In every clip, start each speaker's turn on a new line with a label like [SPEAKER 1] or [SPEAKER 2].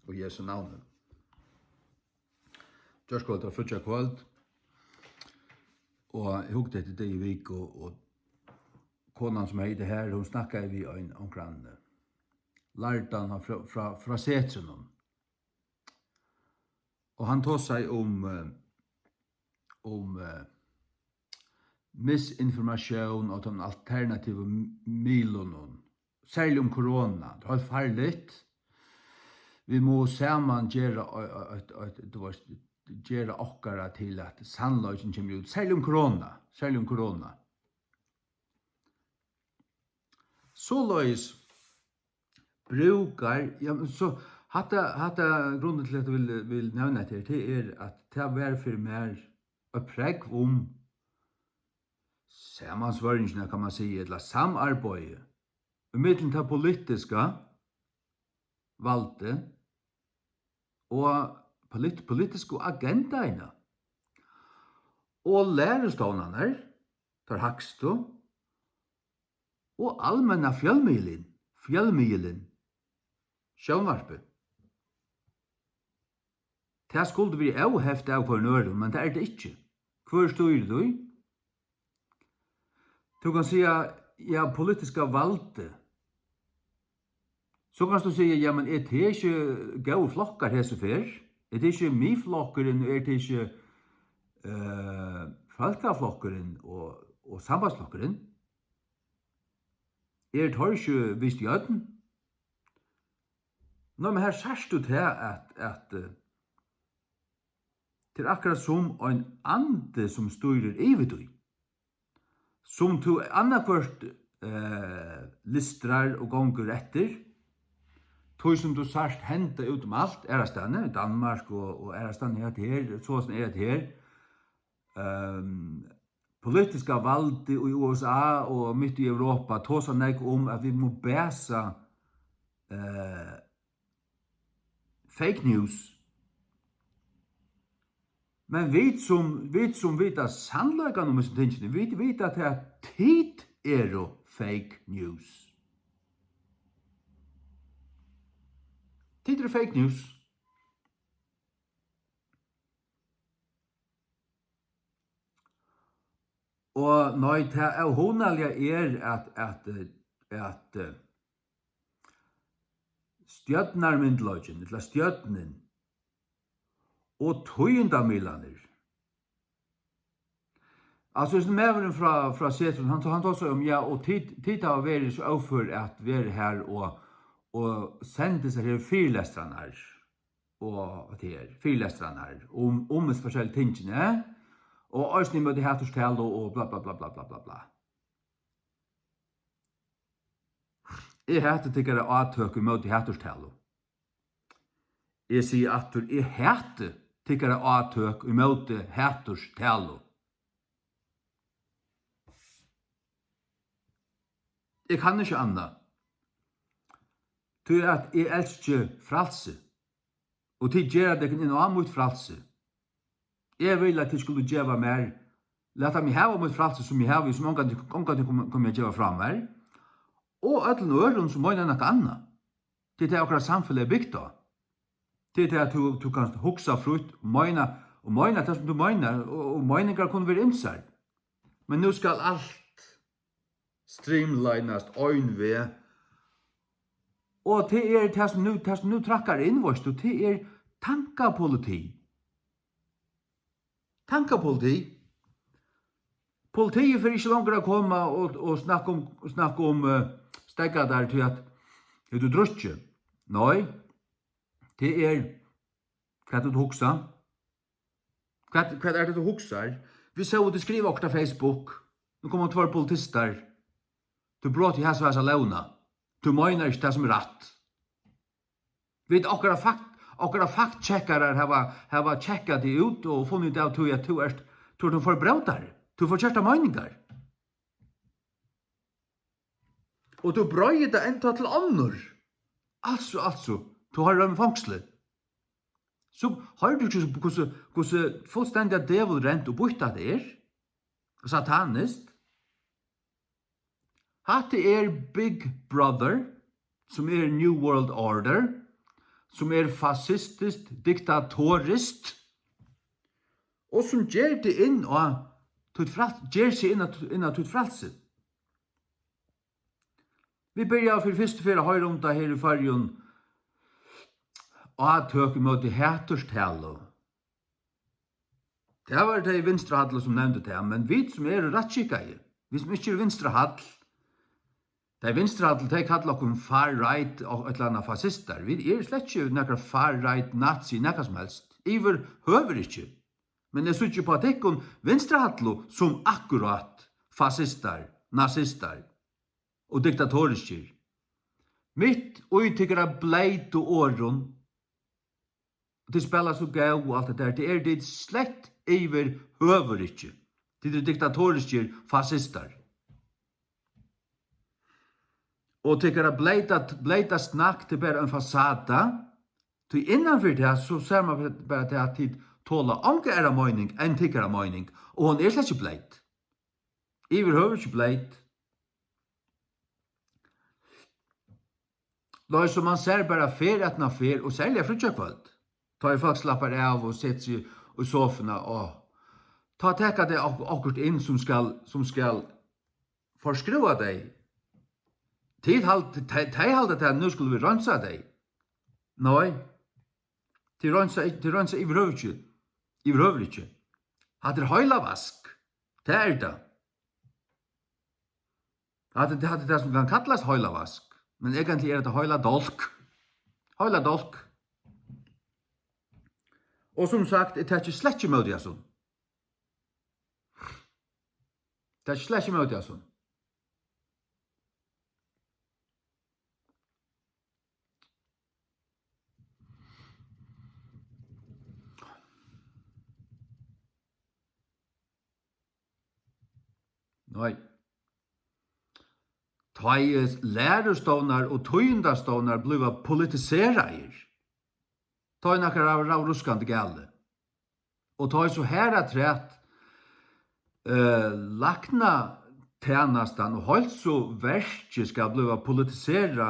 [SPEAKER 1] og Jesu navnet. Gjørskvöld var frutja kvöld, og jeg hugde etter det i vik, og konan som er det her, hun snakket vi om grann lærdan fra setrunen. Og han tog seg om misinformasjon og de alternative milene, særlig om korona. Det var farligt. Vi må sammen gjøre okkara til at sannløysen kommer ut, særlig om korona. Så løys brukar, så hatta grunnen til at jeg vil nevne til at det var for mer å preg om samansvøringene, kan man si, eller samarbeid, mittlen til politiska valgte og politiske agendaene og lærestånene tar hakstå og allmänna fjellmilen, sjønvarpe. Det skulle vi også hefte av for nøren, men det det ikke. Hvor styrer du? Du kan si, ja, politiska valgte. Så kan du si, ja, men det ikke gode flokker hese fer? Det ikke mi-flokkeren, det ikke falkaflokkeren og sambandsflokkeren? Det har ikke vist i øden? Nå, men her sørst du til at det akkurat som en ande som styrer i du. Som du annakvart listrar og gonger etter, tog som du sørst hente ut om alt, ærastane, i Danmark og ærastane her, sånn her, politiska valg i USA og mitt i Europa, tog sånn om at vi må bæsa fake news. Men vi som vet at sannløkene om disse tingene, vi vet at det tid jo fake news. Tid fake news. Og nei, det hundelige at stjøtnarmyndløgjen, eller stjøtnen, og tøyendamilaner. Altså, hvis medveren fra Setron, han tar seg om, ja, og tid har vært så overfor at vi her og sende seg her fyrlestrene her, og her, fyrlestrene her, om forskjellige tingene, og øyne med det hattorstale og bla bla bla bla bla bla bla. Jeg hater tykkere avtøk imot det hattorstale. Jeg sier at jeg hater tykkere avtøk imot det hattorstale. Jeg kan ikke annet. Til at jeg elsker fralse. Og til gjør det inn og mot fralse. Jeg vil at jeg skulle gjøre mer. Lata meg hava mot fralse som jeg har, som omgang kommer jeg gjøre fram her. Og ødelen og øren som mener noe annet. Det akkurat samfunnet bygd da. Det at du kan huksa frutt, og møyne det som du møyner, og møyninger kunne være innsett. Men nå skal alt streamlinast øynve. Og det som nu trakkar innvårst, og det tankapoliti. Tankapoliti. Politiet får ikke langer å komme og snakke om stegga der til at du drøtje. Nei, det hva du huksa. Hva det du huksar? Vi så at du skriver okra Facebook. Nå kommer 2 politister. Du brått i hæsvæsa launa. Du mener ikke det som rett. Vi okra fact-checkere har tjekket det ut og funnet ut av at du får brødare. Du får kjørta meninger. Og du brøyer det enda til andre. Altså, du har rømme fangslet. Så har du ikke hvordan fullstendig devilrent og bytta det satanist. Hatt Big Brother, som New World Order, som fascistisk, diktatorist, og som gjør det inn og gjør seg inn av tutt fralse. Vi begynner for første fyrre høyre om det her i fargen, og tøk mot det hæterstale. Det var det i vinstrehadle som nevnte det, men vi som rettskikkige, vi som ikke vinstrehadle, det vinstrehadle, de kallar okkur far-right og et eller annet fascister. Vi slett ikke nekka far-right nazi, nekka som helst. Iver høver ikke. Men jeg synes ikke på at ekkun vinstrehadle som akkurat fascister, nazister og diktatorisker. Mitt utykkere bleit og åren, det spiller så gau og alt det der, det det slett iver høver ikke. Det diktatoriske fascister. Og tykkere bleita snakk til bare en fasada, til innanfor det så ser man bare til at tid tåla anke era mening enn tykkere mening, og hon slett ikke bleit. Iver høver ikke bleit. Da som man ser bare fer etna fer, og særlig frutjakvalt. Ta folk slappar av og setter seg i sofana, og ta tekka det akkurat inn som skal forskruva deg. De halde til at nå skulle vi rensa deg. Nei, de rensa i vrøver ikke. Hatt høyla vask, det det. Hatt det som kan kallas høyla vask, men egentlig det høyla dolk. Høyla dolk. Og som sagt, det ikke slett ikke med det sånn. Det ikke slett ikke med det sånn. Nei. Tai lærestånar og tøyndastånar bliva politiserair. Ta nakkar av ruskande gale. Og ta så her trætt lakna tjänastan og helt så verket skal bliva politisera.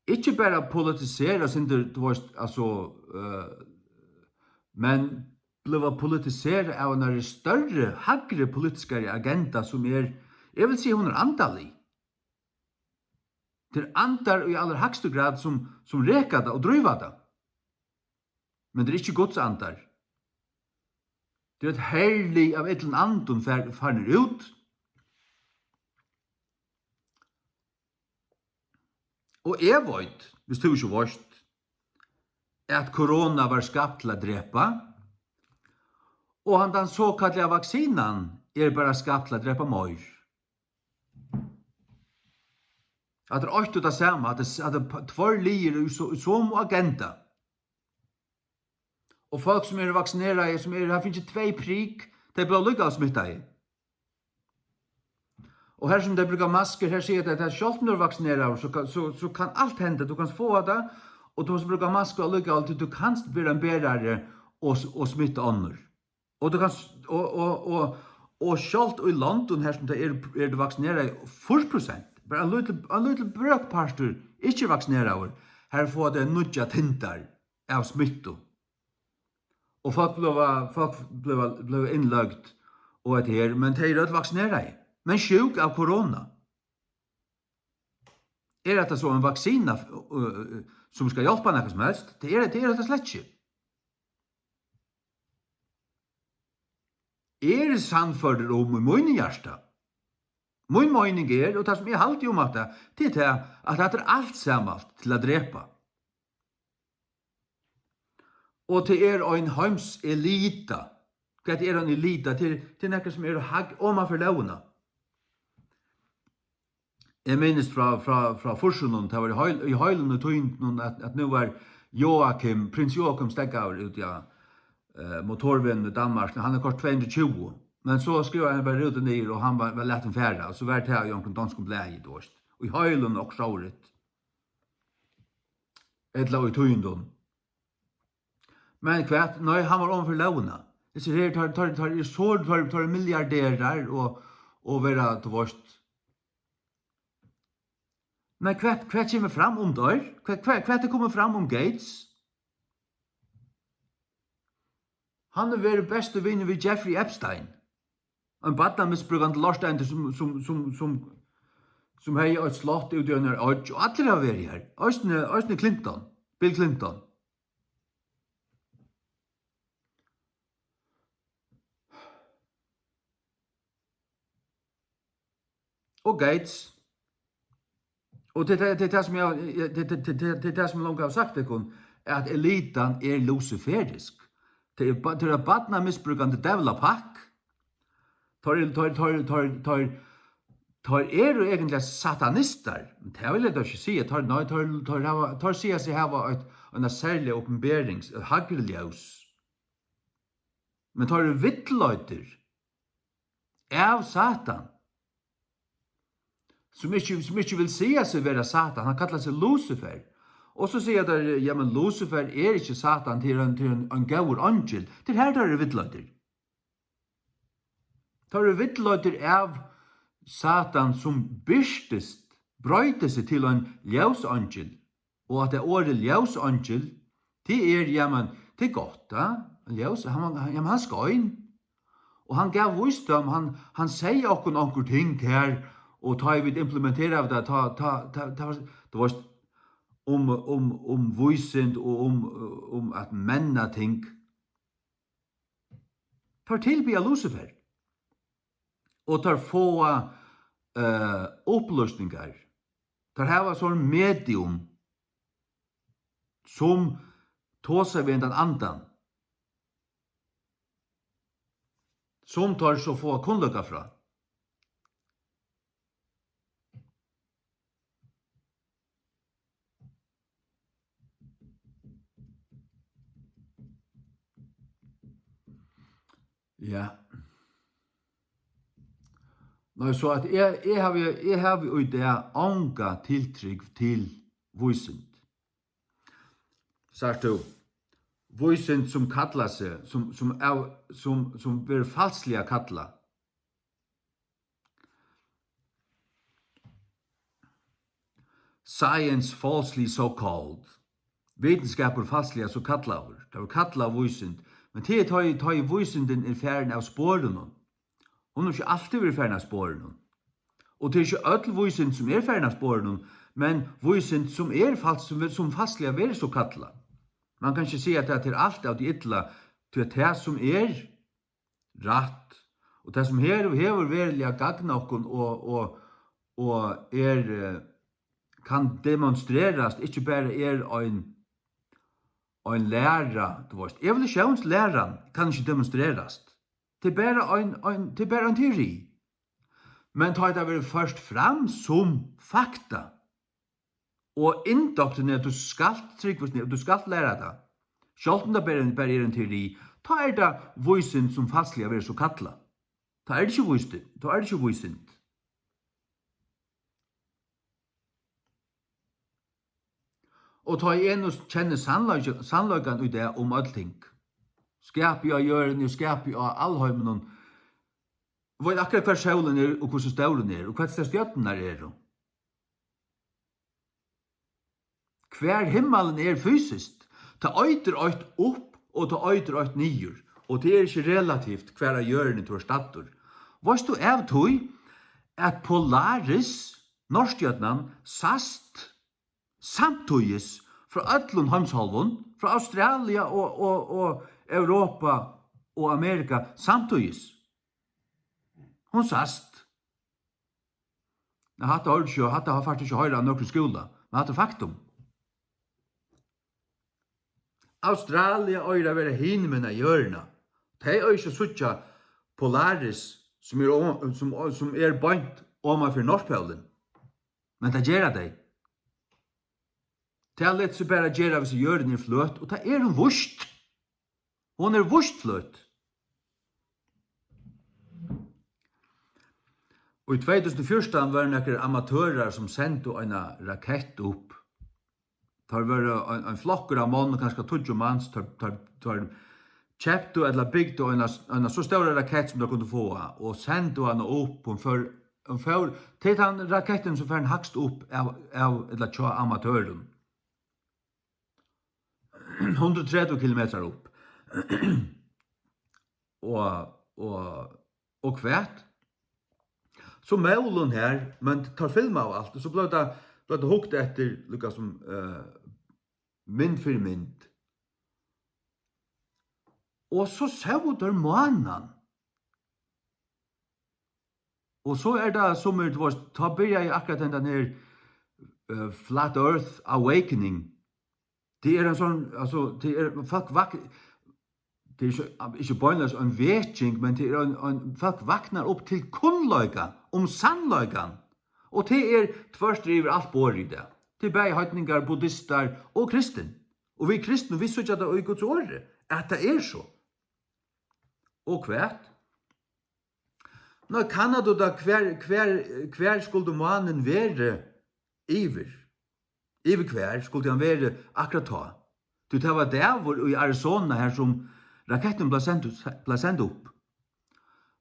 [SPEAKER 1] Ikke bare politisera sin men bliva politisera av en større, hagre politiskare agenda som jeg vil si hun andalig. Det andar i aller høgste grad som rekar det og driver det. Men det ikke Guds andar. Det et herlig av et eller annet farner ut. Og jeg vet, hvis du ikke vet, at korona var skapt til å drepa, og den såkallige vaksinan bare skapt til å drepa mor. At det er det samme, at det tvær lier i som agenda. Og folk som vaksineret, som har finnet 2 prik, de blir lykket smittet i. Og her som de bruker masker, her sier det at selv om du vaksineret, så kan alt hende, du kan få det, og du som bruker masker og lykket, du kan bli en bedre og smitte andre. Og du kan, og selv i London, her som det du vaksineret, 40%, bare en liten brøkparster, ikke vaksineret, her får det nødja tintar av smitto. Og folk blev innlagt og et her, men de rødt vaksineret. Men sjuk av korona. Det så en vaksina som skal hjelpe noe som helst? Det det slett ikke. Det sannfører om min hjärsta. Min mening og det som jeg alltid om at det at det alt sammalt til å drepa. Og til en heims elita. Hva en elita? Til noe som hagg om for lovene. Jeg minnes fra Forsjonen, det var i høylen og tøynt at nå var prins Joachim Steggaur ut motorvennen i Danmark. Han kort 220. Men så skrev han bare ut ned, og han var lett en færre. Så var det her i omkring dansk blei i årst. Og i høylen og sjåret. Etla i tøyndon. Men kvart, nei, han var omfor lovene. Jeg sier her, tar milliardærer og være til vårt. Men hva kommer fram om der? Hva kommer fram om Gates? Han vært beste vinner ved Jeffrey Epstein. En badnamisbrukant lorstein som hei et slott ut i under og alle har vært her. Østene Clinton, Bill Clinton. Og Gates. Og det det som jeg det som langt har sagt det kun at elitan luciferisk. Det er badnamisbrukande dævla pakk. Tar jo egentlig satanister. Det vil jeg da ikke si. Tar sier seg hava en særlig oppenbering, et hagelljøs. Men tar vittløyter av Satan, som ikke vil si seg være Satan. Han kallar seg Lucifer. Og så sier der, ja, men Lucifer ikke Satan til en gaur angel. Det her tar vittløyter. Tar vittløyter av Satan som brøyte seg til en ljøsangel. Og at det året ljøsangel, det ja, men det godt, da. Han skal inn. Og han gav visdom, han sier okkur nokkur ting her, og ta vi implementere av det, det var om vysind og om at menna ting. Tar tilbya Lucifer. Og tar få oppløsningar. Tar hava sånn medium som tåser ved den andan. Som tar så få kunnløkka fra. Ja. Nå, så at jeg har jo det anga tiltrykk til vysind. Sagt du, vysind som kallar seg, som blir falsliga kalla. Science falsely so called. Vetenskaper falsliga så kallar. Det var kalla vysind. Men det tar i vysinden færen av spåren. Hon ikke alltid vært færen av spåren. Og det ikke ødel vysind som færen av spåren, men vysind som som falsliga være så kalla. Man kan ikke si at det er alt av de ytla, til at det som rætt, og det som hever verilig gagna okkon og kan demonstrerast, ikke bare en læra, du vet. Evolutionslæran kan ikke demonstrerast. Det er bare en teori. Men tar det vel først fram som fakta. Og indoktrinert, du skal tryggvist ned, du skal læra det. Selv om det bare en teori, ta det vysind som fastlig er så kalla. Ta det ikke vysind. Og ta igjen og kjenne sannløygan i det om allting. Skapi av hjørne, skapi av allheimen. Vet akkurat hver sjålen og hvordan stauren og hva stjøtten Hver himmelen fysisk. Ta øyter øyt opp og ta øyter øyt nyer. Og det ikke relativt hver hjørne til statter. Vast du av tog at Polaris, norskjøtnan, sast samtøyes fra öllun heimshalvun, fra Australia og Europa og Amerika samtøyes. Hon sast. Hatta har faktisk ikke høyra nokre skola, men hatta faktum. Australia øyra være hinmena hjørna. De øyra suttja Polaris som bant oma for Norrpølen. Men det gjerra dei. Det lett seg bare gjerra hvis hjørnen fløt, og det hun vurst. Hon vurst fløt. Og i 2014 var det noen amatører som sendte en rakett opp. Det var en flokker av mann, kanskje 20 manns, kjøpte eller bygde en så stor rakett som de kunne få, og sendte henne opp for för till han raketten så för en högst upp av eller tjå amatören. 130 kilometer upp. och kvärt. Så målen här, men tar film av allt, så blev det hukt efter Lukas som mynd för mynd. Och så såg där månen. Och så det som det var ta börja i akkurat den här Flat Earth Awakening. Det en sån, alltså det folk det ikke bøynles en vekking, men det en folk vaknar upp till kunnløyga, sannløygan. Og det tvørst driver alt bor i det. Det bæg høytningar, buddhistar og kristen. Og vi kristne, vi sørger det i Guds åre, at det så. Og kvært. Nå kan du da hver skulle mannen være iver. Iver hver skulle han være akkurat ta. Du tar var der hvor i Arizona her som raketten ble sendt opp.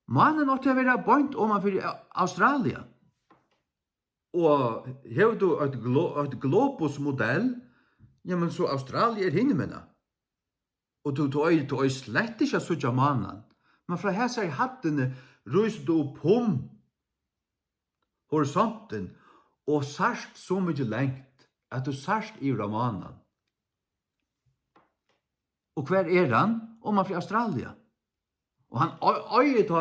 [SPEAKER 1] Mannen måtte være bøynt om han for Australia. Og har du et globusmodell, ja, men så Australia hinnemennene. Og du er slett ikke så mannen. Men fra her ser hattene ryser du opp horisonten og sørst så mye lengt at du sørst i mannen. Og hver han? Om han fra Australia. Og han øyet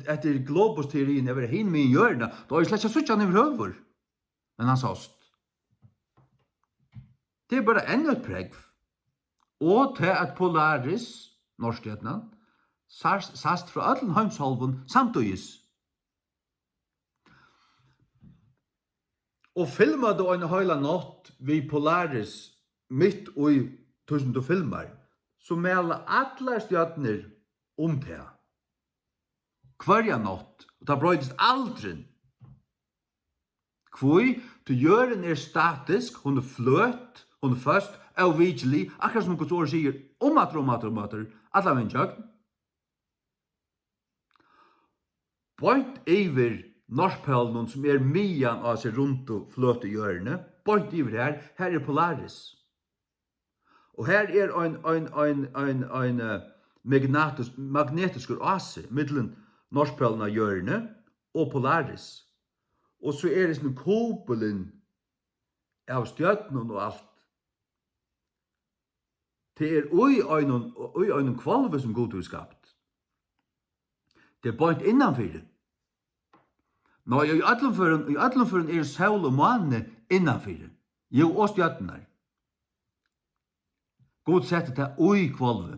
[SPEAKER 1] etter globus-teorien over hin min hjørne, da slett ikke sutt han over høver. Men han såst. Det bare enda et pregg. Og til at Polaris, norskhetene, sast fra Ödlenheimsholven samtidig. Og filmet du en høyla natt ved Polaris midt i tusen du filmer, så melder alle stjøtner det. Hver natt, og det brøydes aldri. Kvoi, til jøren statisk, hun fløt, hun først, avvitselig, akkurat som Guds ord sier, omater, alle mennesker. Bøynt iver norskpølen som mian av seg rundt og fløte hjørne, bøynt iver her Polaris. Og her en magnetisk oase mittelen norskpølen av hjørne og Polaris. Og så det sånn kopelen av stjøtnen og alt. Det oi øyne kvalve som god er skapt. Det bøynt innanfyr det. Nå, i atlenføren sol og måne innanfyr det. Jo, og stjøtnen God setter det oi kvalve.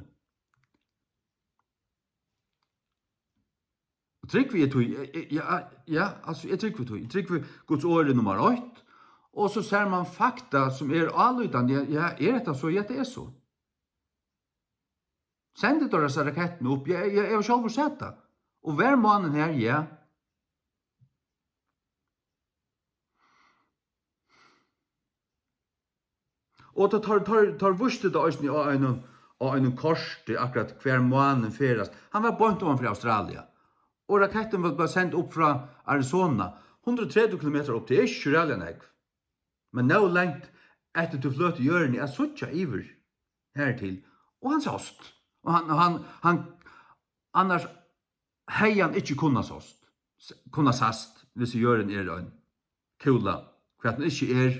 [SPEAKER 1] Og trykk vi tog, altså jeg trykk vi tog. Trykk vi Guds åre nummer 8, og så ser man fakta som avlytande. Ja, dette så? Ja, det så. Send det disse rakettene opp. Jeg har selv sett det. Og hver måned her, ja. Og det tar vurstet det også av en kors akkurat hver måned ferast. Han var bønt om fra Australia. Og raketten var bare sendt opp fra Arizona. 130 kilometer opp til ikke reallig nek. Men nå lengt etter du fløt i hjørnet, jeg suttja iver hertil. Og han såst. Og han annars hei han ikke kunna såst. Kunna sast, hvis hjørnet en kula. Hva den ikke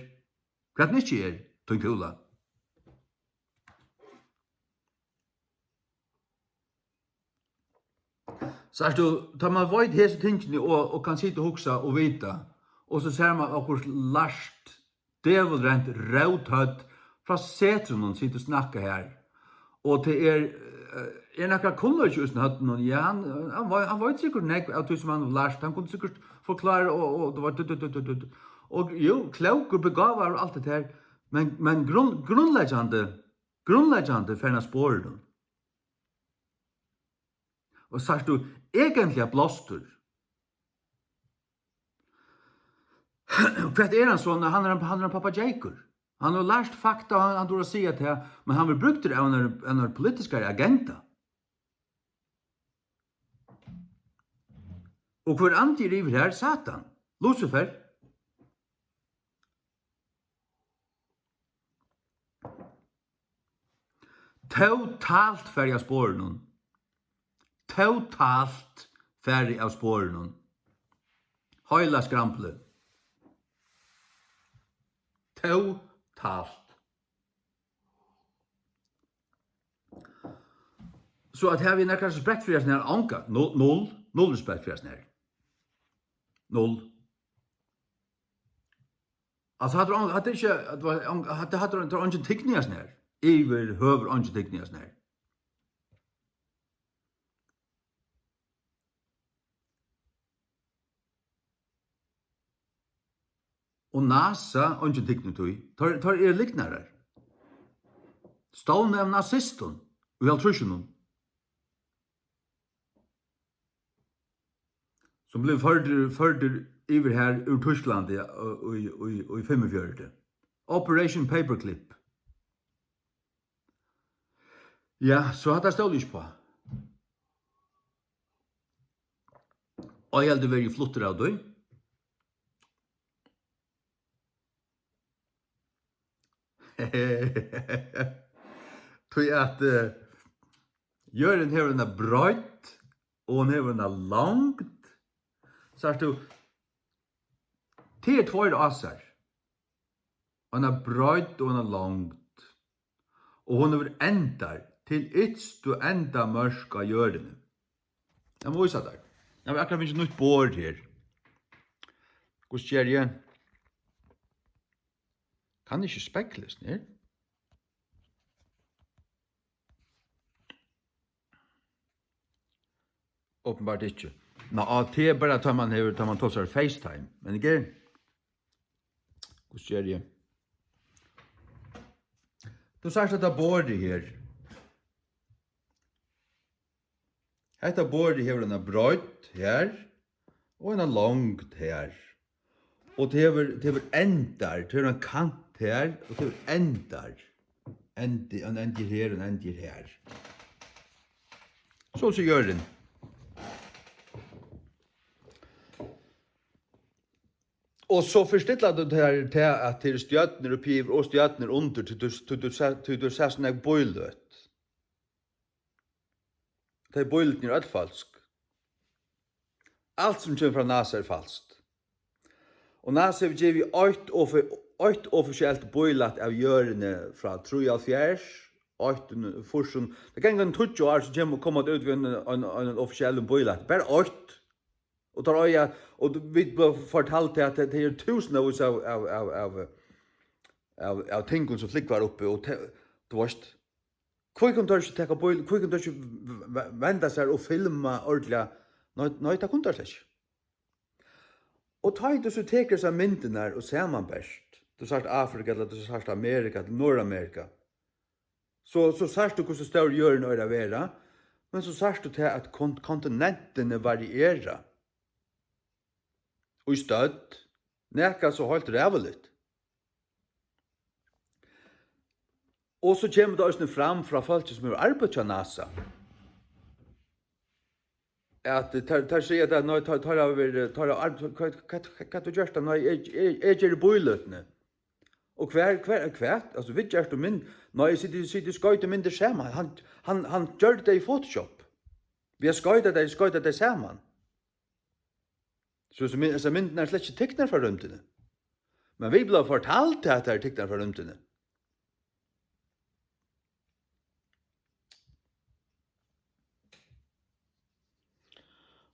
[SPEAKER 1] tun kula. Så du, tar man vet hese tingene og kan sitte og huksa og vita, og så ser man akkurat larst, djevelrent, rauthødd, fra setrunnen sitter og snakker her. Og det nekka kunnar ikke usen hatt noen, ja, han var sikkert nek av det som han larst, han kunne sikkert forklare, og det var og jo, klaukur begavar og alt det her, men grunnleggjande ferna sporen. Og sagt du, egentlig blåster. Hva han sånn? Han en papageikur. Han har lært fakta, og han tror å si det, men han vil bruke det av en politiske agenda. Og hver andi river her? Satan. Lucifer. Totalt färg av spåren. Totalt färg av spåren. Høyla skrample. Totalt. Så at her vi nekkar respekt for oss nær anka. Null respekt for oss nær. Null. Altså hadde ikke, hadde ingen tikkningas nær. Iver høver ingen tikkningas nær. Og NASA, ingen tikkning tog, tar liknare. Stående av nazisten, og halvtrusjonen. Som blev förder över här ur Tyskland i 45. Operation Paperclip. Ja, så hade jag stått på. Och jag hade varit flotter av dig. Tror att gör den här en bröt och den här en långt. Så du, det två asar. Han har brøyt og han har langt. Og hun har endar til ytst og enda mørk av hjørene. Jeg må vise deg. Jeg har akkurat finnes nytt bord her. Hvordan skjer igjen? Kan ikke spekles ned? Åpenbart ikke. Nå, det er bare tar man tar seg FaceTime. Men ikke? Hvordan skjer det? Du sier at det er bordet her. Dette bordet her er en brøyt her, og en langt her. Og det er endar, det er en kant her, og det er endar. En ender her, og en ender her. Så gjør den. Og så forstiller du det her til at det er stjøtner og piver og stjøtner under til du ser sånn jeg bøyløt. Det er bøyløt er alt falsk. Alt som kommer fra NASA er falskt. Og NASA vil gi åt offisielt bøyløt av hjørne fra 73, 8 forsen. Det kan ikke en 20 år som kommer ut ved en offisiell bøyløt. Bare 8. Og tar øya, og vi fortalte at det er tusen av ting som flikker oppe, og du vet, hvor kan du ikke teka bøyl, hvor kan du ikke vende seg og filme ordentlig? Nei, det kunne du ikke. Og ta du så teker seg myndene og ser man best. Du sagt Afrika, eller du sagt Amerika, eller Nordamerika. Så sagt du hvordan større hjørne er det være, men så sagt du til at kontinentene varierer. Og i støtt, nekka så holdt rævelig. Og så kommer det også fram fra folk som er arbeidt til NASA. At de sier at når jeg tar av arbeid, hva du gjør det når jeg gjør bøyløtene? Og hver, altså vi gjør det min, når jeg sitter skøyte mindre sammen, han gjør det i Photoshop. Vi har skøyte det sammen. Så mynden er slett ikke tikkner fra rymtene. Men vi ble fortalt at det er tikkner fra rymtene.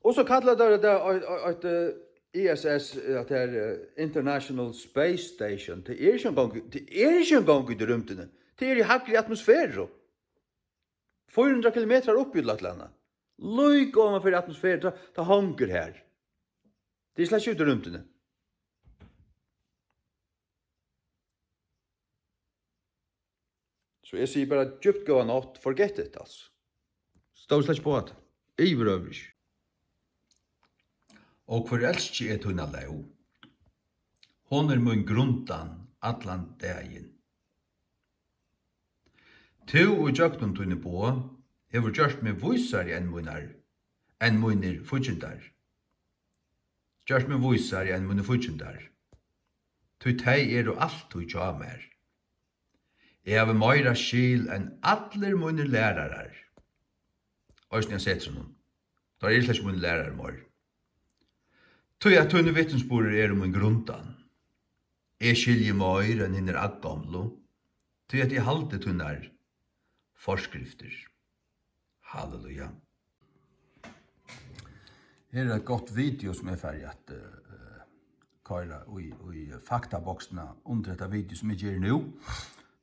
[SPEAKER 1] Og så kallar det ISS, at det er International Space Station. Det er ikke en gang ut i rymtene. Det er i hakkelig atmosfære. 400 kilometer opp i landet. Løyk om for atmosfære, det hanger her. Det er slett ikke ut i rymtene. Så jeg sier bare djupt gå natt, forget it, altså. Stå slett ikke på at. Iver øvrig. Og for elskje er tunna leo. Hon er mun gruntan atlan dagen. Tu og jöknum tunne på, hefur gjørst meg vísari enn munar fudjendar. Gjørs min visar enn mine futjendar. Tui tei alt tui tja mer. Jeg har meira skil enn allir mine lærarar. Øysni jeg setter noen. Da slett mine lærarar mor. Tui at tunne vittnesborer min gruntan. Jeg skiljer meir enn hinner aggamlo. Tui at jeg halte tunnar forskrifter. Halleluja. Her er et godt video som er ferdig at køyra i faktaboksene under dette video som jeg gjør nå.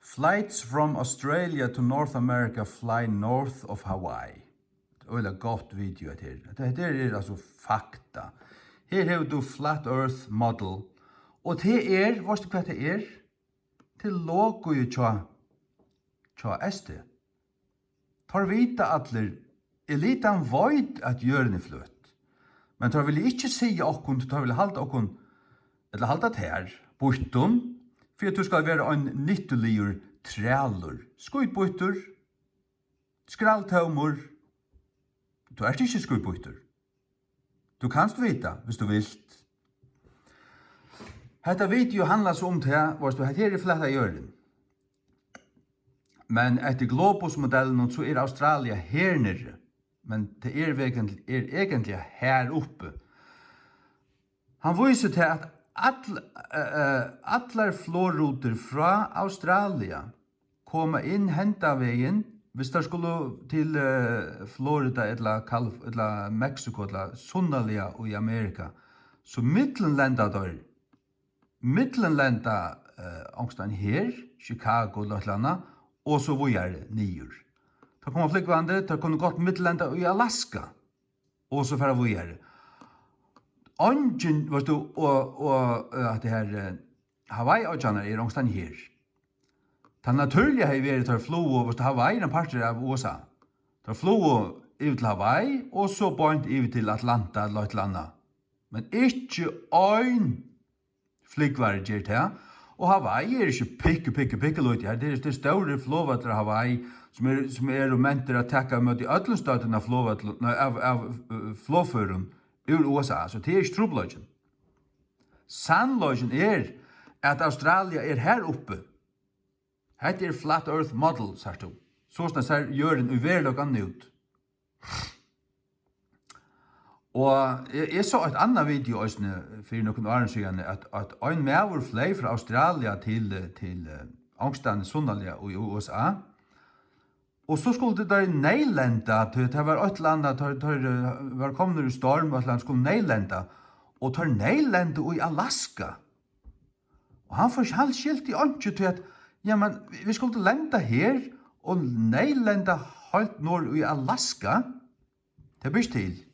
[SPEAKER 1] Flights from Australia to North America fly north of Hawaii. Det er et godt video her. Dette er altså fakta. Her har du Flat Earth Model. Og det vet du hva det er? Til logo i tja SD. Tar vita atler, elitan void at gjøren er fløtt. Men tar vil ikke si okkun, tar vil halda okkun, eller halda her, bortun, for at du skal være en nytteligur trælur, skuitbøytur, skraltaumur, du er ikke skuitbøytur. Du kanst vita, hvis du vilt. Hetta video handlas om det, hvor du her er fletta gjøren. Men etter Globus-modellen så er Australia her nere. Men det er egentlig her oppe. Han viser til at alle flåruter fra Australia kommer inn hentavegen hvis de skulle til Florida eller Mexico eller Sundalia i Amerika. Så mittenlanda angsten her, Chicago eller et og så var nyer. Da kommer flyggvande, da kunne gått mittlanda i Alaska, og så færre vågjere. Ongen, vet du, og det her Hawaii-øtjana er ångstan her. Det naturlige har vært til flo, hvis Hawaii er en parter av USA. Det flo over til Hawaii, og så bøynt over til Atlanta eller et eller annet. Men ikke øyn flyggvare gjør det. Og Hawaii er ikke pikke løyt her. Det er større flåvatter Hawaii, som er menter å takke med de ødlenstøtene av flåføren ur USA. Så det er ikke trobløyden. Sannløyden er at Australia er her oppe. Hette er Flat Earth Model, sagt du. Sånn ser gjøren uverlig ut. Og jeg så et annet video for noen år siden, at en maver fløy fra Australia til angstene Sundalia i USA. Og så skulle det der neilenda, det var et land, det var kommet i storm, og et skulle neilenda, og tar neilenda i Alaska. Og han får ikke helt skilt i åndsju til at, ja, men vi skulle lenda her, og neilenda helt nord i Alaska, det blir til.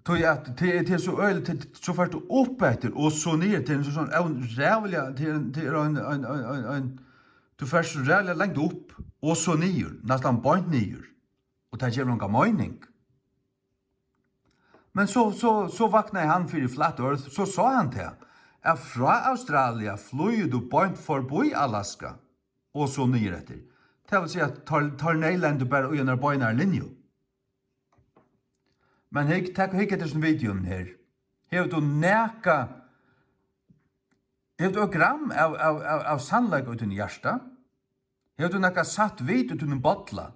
[SPEAKER 1] Det er så øyelig, så først opp etter, og så ned til en sånn rævlig, til en du først rævlig lengt opp, og så ned, nesten bøynt ned, og det gjør noen mening. Men så vakna han for Flat Earth, så sa han til, at fra Australia flyr du bøynt forbi Alaska, og så ned etter. Det vil si at tar Neiland bare og gjennom bøyner linje. Men takk etter sånn videoen her. Har du neka, har du gram av sannleik ut i hjärsta? Har du neka satt vid ut i en bottla?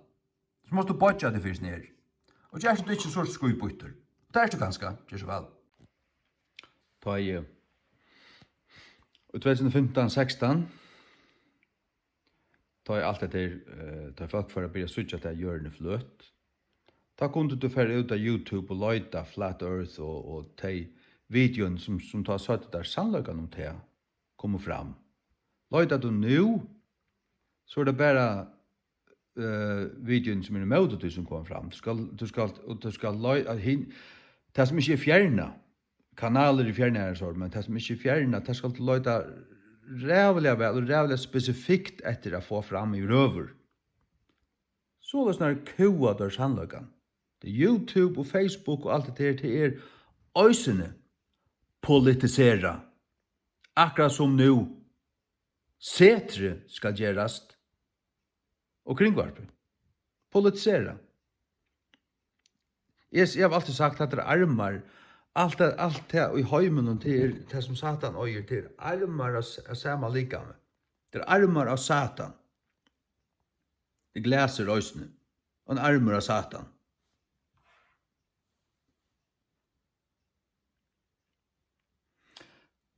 [SPEAKER 1] Så måste du bodja det først ned. Og det er ikke så skuibytter. Det er det ganske, det er så vel. Da er i 2015-16, da er alt etter, da folk for å begynne å sutja til hjørne fløt. Da kunne du fære ut av YouTube og løyta Flat Earth og de videoen som tar satt der sannløkene om det kommer fram. Løyta du nå, så er det bare videoen som er med til som kommer fram. Du skal løyta, det som ikke er fjerna, kanaler i fjerna er sånn, men det som ikke er fjerna, det skal løyta rævlig vel og rævlig spesifikt etter å få fram i røver. Så er det sånn kua der sannløkene. Det er YouTube og Facebook og alt det er øysene politisera. Akkurat som nå setre skal gjerast og kringvarpe. Politisera. Jeg har alltid sagt at det er armar, alt det i heimen og til det som Satan øyer til, armar av samme likame. Det er armar av Satan. Det glæser øysene, og en armar av Satan.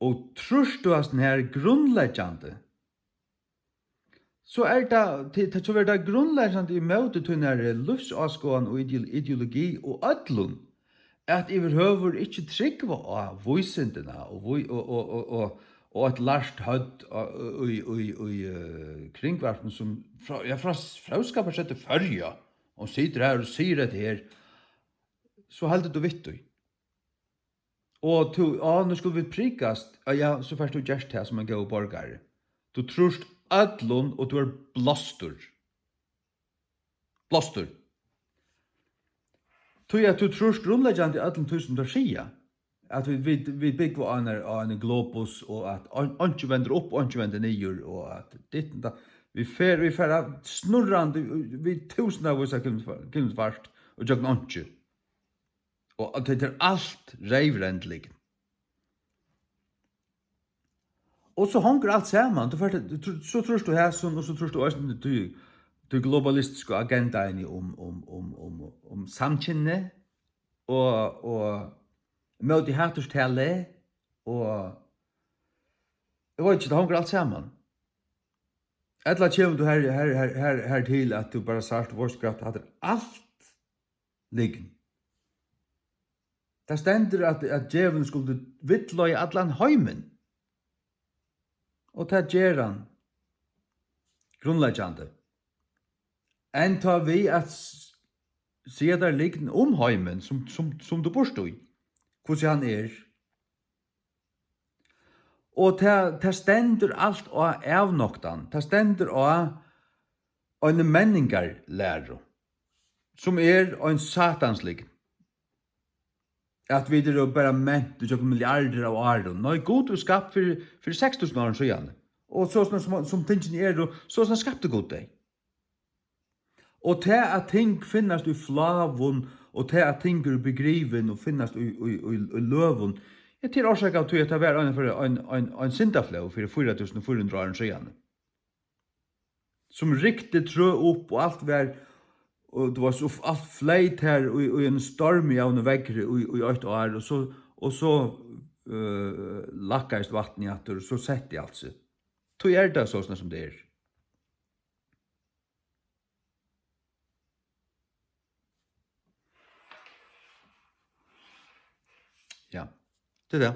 [SPEAKER 1] Og trus du at den her grunnleggjande, så er det grunnleggjande i møte til denne livsavskåen og ideologi og ødlun, at overhøver ikke tryggva av voisindina og et lart hødd i kringvarpen som frauskapar seg til førja og sitter her og sier det her, så heldur du vitt du. Og nu skulle vi prikast, ja, så først du gjerst her som en god borgare. Du trust ødlun og du er blåstur. Blåstur. Tog at du trus grunnleggjande i ødlun tusen til skia, at vi bygger av en globus, og at ikke vender opp, og ikke vender nyer, og at ditt da, vi fer snurrande, vi tusen av oss kilometerfart, og jøkken ikke. Og at det er alt reivrendelig. Og så honker alt sammen, så trus du hæsson, og så trus du også du globalistiske agendaen om samkynne, og møte hatterstelle, og jeg vet ikke, det honker alt sammen. Etla kjem du her til at du bare sagt vårskraft hadde alt liggen. Det stender at djevelen skulle vittla i allan heimen. Og det gjør han grunnleggjande. Enn tar vi at sier der liggen om heimen som du borstod i, hvordan han er. Og det stender alt av avnoktan, det stender av en menningarlæro, som er en satanslig. At vi er bare ment og tjokken milliarder av åren. Nå er god og skapt for 6000 år siden. Og sånn som tingene er, så sånn skapte god det. Og til at ting finnes i flavun, og til at ting er begriven og finnes i løvun, jeg til årsak av at det var en syndafløv for 4400 år siden. Som riktig trø opp, og alt var, og det var så alt fleit her, og en storm i av vekkere i 8 år, og så lakkast vatten i atter, og så sett jeg altså. Så er det sånn som det er. Ja, det er det.